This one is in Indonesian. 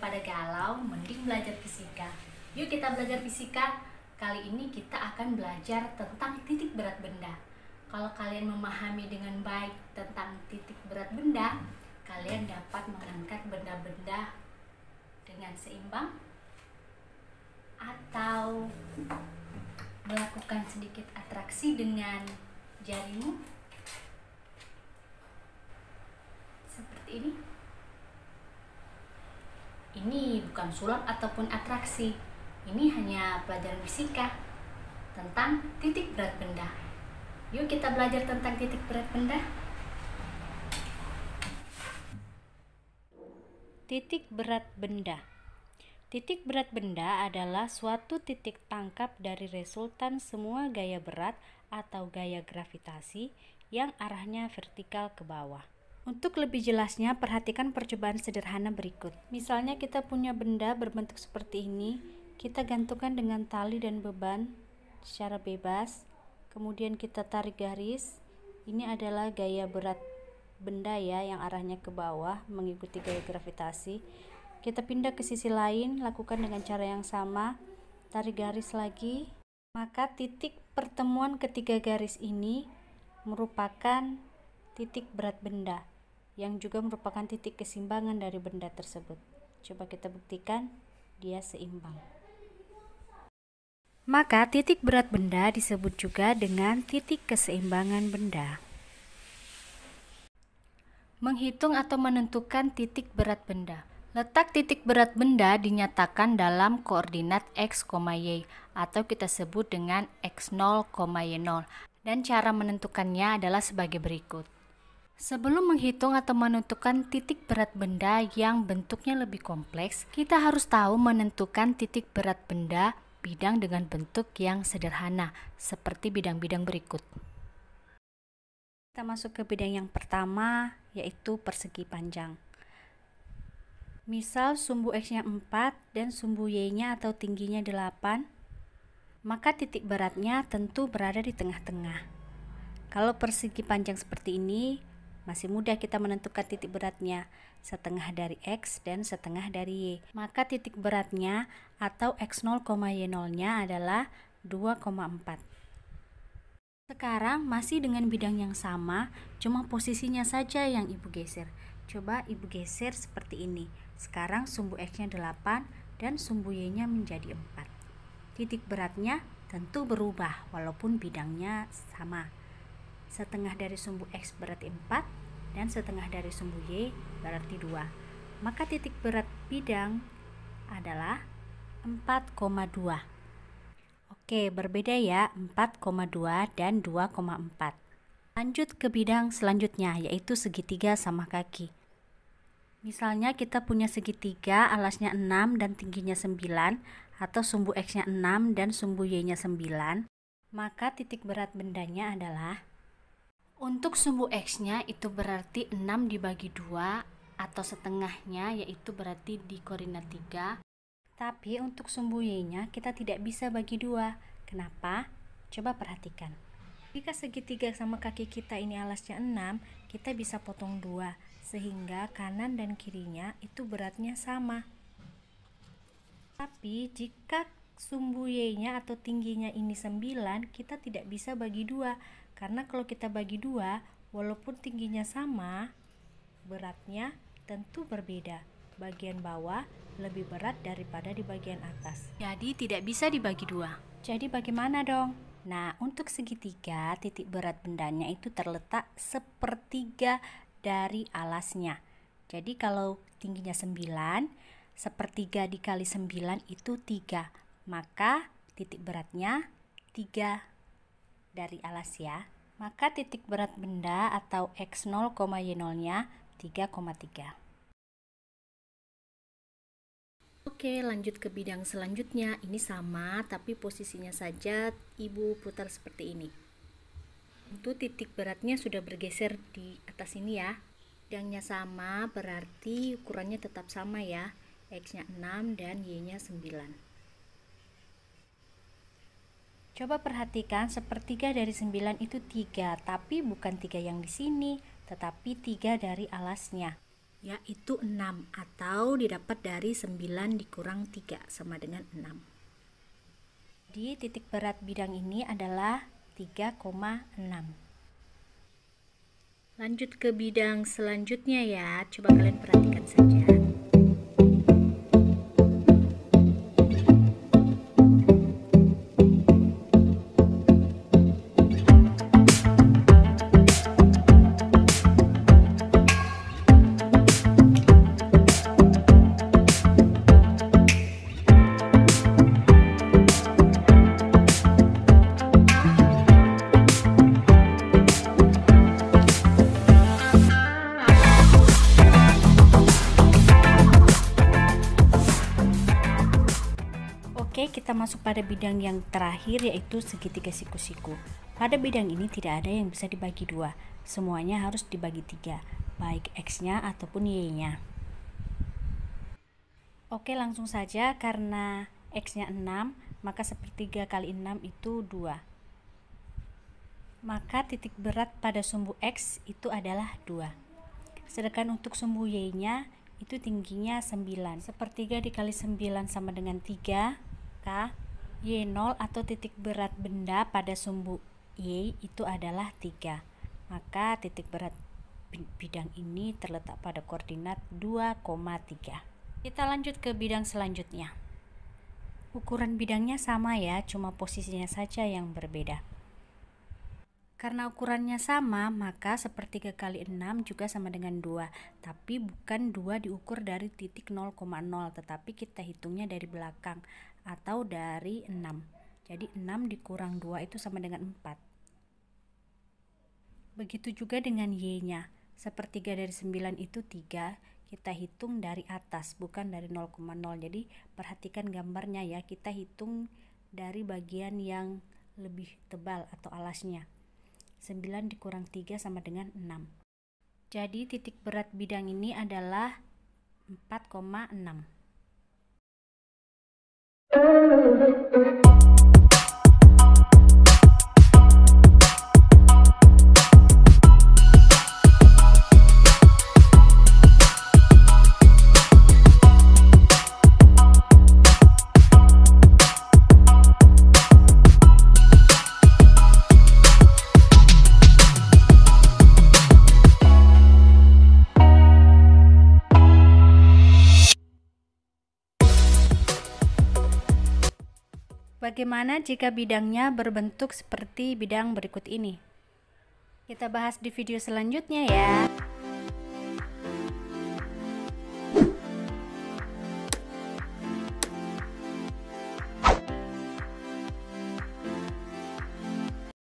daripada galau, mending belajar fisika. Yuk kita belajar fisika. Kali ini kita akan belajar tentang titik berat benda. Kalau kalian memahami dengan baik tentang titik berat benda, kalian dapat mengangkat benda-benda dengan seimbang atau melakukan sedikit atraksi dengan jarimu seperti ini. Ini bukan sulap ataupun atraksi. Ini hanya pelajaran fisika tentang titik berat benda. Yuk kita belajar tentang titik berat benda. Titik berat benda. Titik berat benda adalah suatu titik tangkap dari resultan semua gaya berat atau gaya gravitasi yang arahnya vertikal ke bawah. Untuk lebih jelasnya, perhatikan percobaan sederhana berikut. Misalnya kita punya benda berbentuk seperti ini, kita gantungkan dengan tali dan beban secara bebas, kemudian kita tarik garis. Ini adalah gaya berat benda ya, yang arahnya ke bawah mengikuti gaya gravitasi. Kita pindah ke sisi lain, lakukan dengan cara yang sama, tarik garis lagi. Maka titik pertemuan ketiga garis ini merupakan titik berat benda, yang juga merupakan titik keseimbangan dari benda tersebut. Coba kita buktikan, dia seimbang. Maka titik berat benda disebut juga dengan titik keseimbangan benda. Menghitung atau menentukan titik berat benda. Letak titik berat benda dinyatakan dalam koordinat x, y atau kita sebut dengan x0, y0, dan cara menentukannya adalah sebagai berikut. Sebelum menghitung atau menentukan titik berat benda yang bentuknya lebih kompleks, kita harus tahu menentukan titik berat benda bidang dengan bentuk yang sederhana, seperti bidang-bidang berikut. Kita masuk ke bidang yang pertama, yaitu persegi panjang. Misal sumbu X-nya 4 dan sumbu Y-nya atau tingginya 8, maka titik beratnya tentu berada di tengah-tengah. Kalau persegi panjang seperti ini, masih mudah kita menentukan titik beratnya, setengah dari X dan setengah dari Y. Maka titik beratnya atau X0, Y0-nya adalah 2,4. Sekarang masih dengan bidang yang sama, cuma posisinya saja yang Ibu geser. Coba Ibu geser seperti ini. Sekarang sumbu X-nya 8 dan sumbu Y-nya menjadi 4. Titik beratnya tentu berubah walaupun bidangnya sama. Setengah dari sumbu X berarti 4 dan setengah dari sumbu Y berarti 2. Maka titik berat bidang adalah 4,2. Oke, berbeda ya, 4,2 dan 2,4. Lanjut ke bidang selanjutnya, yaitu segitiga sama kaki. Misalnya kita punya segitiga, alasnya 6 dan tingginya 9, atau sumbu X-nya 6 dan sumbu Y-nya 9, maka titik berat bendanya adalah, untuk sumbu X-nya itu berarti 6 dibagi 2 atau setengahnya, yaitu berarti di koordinat 3. Tapi untuk sumbu Y-nya kita tidak bisa bagi 2. Kenapa? Coba perhatikan. Jika segitiga sama kaki kita ini alasnya 6, kita bisa potong 2, sehingga kanan dan kirinya itu beratnya sama. Tapi jika sumbu Y-nya atau tingginya ini 9, kita tidak bisa bagi 2. Karena kalau kita bagi 2, walaupun tingginya sama, beratnya tentu berbeda. Bagian bawah lebih berat daripada di bagian atas. Jadi tidak bisa dibagi 2. Jadi bagaimana dong? Nah, untuk segitiga, titik berat bendanya itu terletak sepertiga dari alasnya. Jadi kalau tingginya 9, sepertiga dikali 9 itu 3. Maka titik beratnya 3 dari alas ya. Maka titik berat benda atau X0, Y0-nya 3,3. Oke, lanjut ke bidang selanjutnya. Ini sama, tapi posisinya saja Ibu putar seperti ini. Untuk titik beratnya sudah bergeser di atas ini ya. Bidangnya sama, berarti ukurannya tetap sama ya. X-nya 6 dan Y-nya 9. Coba perhatikan, sepertiga dari 9 itu 3, tapi bukan 3 yang di sini, tetapi 3 dari alasnya. yaitu 6, atau didapat dari 9 dikurang 3 sama dengan 6. Jadi titik berat bidang ini adalah 3,6. Lanjut ke bidang selanjutnya ya, coba kalian perhatikan saja. Oke, kita masuk pada bidang yang terakhir, yaitu segitiga siku-siku. Pada bidang ini tidak ada yang bisa dibagi dua, semuanya harus dibagi 3, baik X-nya ataupun Y-nya. Oke, langsung saja, karena X-nya 6, maka sepertiga kali 6 itu 2. Maka titik berat pada sumbu X itu adalah 2. Sedangkan untuk sumbu Y-nya itu tingginya 9. Sepertiga dikali 9 sama dengan 3. Y0 atau titik berat benda pada sumbu Y itu adalah 3. Maka titik berat bidang ini terletak pada koordinat 2,3. Kita lanjut ke bidang selanjutnya. Ukuran bidangnya sama ya, cuma posisinya saja yang berbeda. Karena ukurannya sama, maka sepertiga kali 6 juga sama dengan 2. Tapi bukan 2 diukur dari titik 0,0, tetapi kita hitungnya dari belakang atau dari 6. Jadi 6 dikurang 2 itu sama dengan 4. Begitu juga dengan Y-nya. Sepertiga dari 9 itu 3. Kita hitung dari atas, bukan dari 0,0. Jadi perhatikan gambarnya ya, kita hitung dari bagian yang lebih tebal atau alasnya. 9 dikurang 3 sama dengan 6. Jadi titik berat bidang ini adalah 4,6. Bagaimana jika bidangnya berbentuk seperti bidang berikut ini? Kita bahas di video selanjutnya ya.